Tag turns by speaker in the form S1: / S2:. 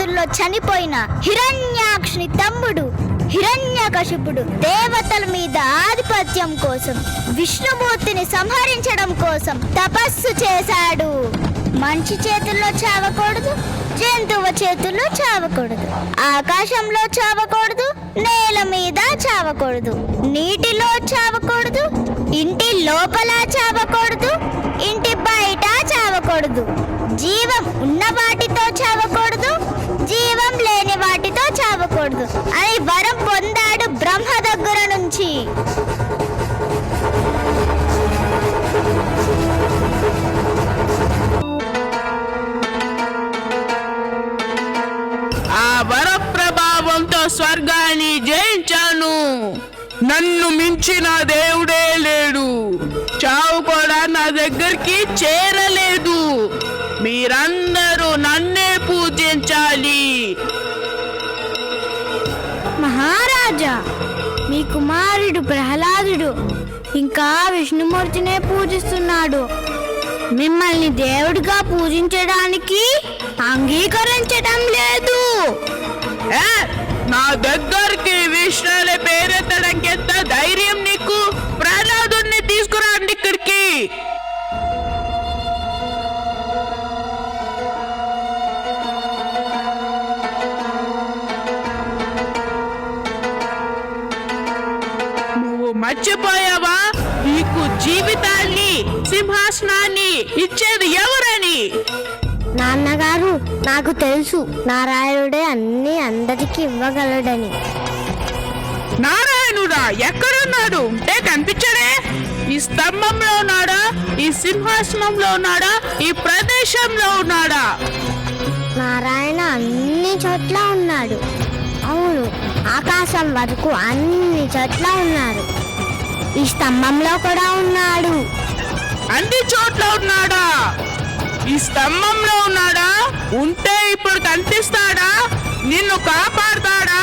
S1: చేతుల్లో చనిపోయిన హిరణ్యాక్షుని తమ్ముడు హిరణ్యకశిపుడు దేవతల మీద ఆధిపత్యం కోసం విష్ణుమూర్తిని సంహరించడం కోసం తపస్సు చేశాడు. మనిషి చేతుల్లో చావకూడదు, జంతువు చేతుల్లో చావకూడదు, ఆకాశంలో చావకూడదు, నేల మీద చావకూడదు, నీటిలో చావకూడదు, ఇంటి లోపల చావకూడదు, ఇంటి బయట చావకూడదు, జీవం ఉన్న వాటితో చావకూడదు, జీవం లేని వాటితో చావకూడదు అని వరం పొందాడు బ్రహ్మ దగ్గర నుంచి.
S2: ఆ వర ప్రభావంతో స్వర్గాన్ని జయించాను. నన్ను మించిన దేవుడే లేడు. చావు కూడా నా దగ్గరికి చేరలేదు. మీరందరూ నన్నే పూజించాలి.
S1: మహారాజా, మీ కుమారుడు ప్రహ్లాదుడు ఇంకా విష్ణుమూర్తినే పూజిస్తున్నాడు. మిమ్మల్ని దేవుడిగా పూజించడానికి అంగీకరించడం లేదు.
S2: నా దగ్గరికి విష్ణుని పేరెత్తడానికి ఎంత ధైర్యం నీకు? ప్రహ్లాదుని తీసుకురండి ఇక్కడికి. నువ్వు మర్చిపోయావా? నీకు జీవితాన్ని, సింహాసనాన్ని ఇచ్చేది ఎవరని?
S1: నాన్నగారు, నాకు తెలుసు నారాయణుడే అన్ని అందరికి ఇవ్వగలడని.
S2: నారాయణుడా ఎక్కడున్నాడు? ఉంటే కనిపించడే. ఈ స్తంభంలో ఉన్నాడా? ఈ సింహాసనంలో ఉన్నాడా? ఈ ప్రదేశంలో ఉన్నాడా?
S1: నారాయణ అన్ని చోట్ల ఉన్నాడు. అవును, ఆకాశం వరకు అన్ని చోట్ల ఉన్నారు. ఈ స్తంభంలో కూడా ఉన్నాడు.
S2: అన్ని చోట్ల ఉన్నాడా? ఈ స్తంభంలో ఉన్నాడా? ఉంటే ఇప్పుడు కనిపిస్తాడా? నిన్ను కాపాడతాడా?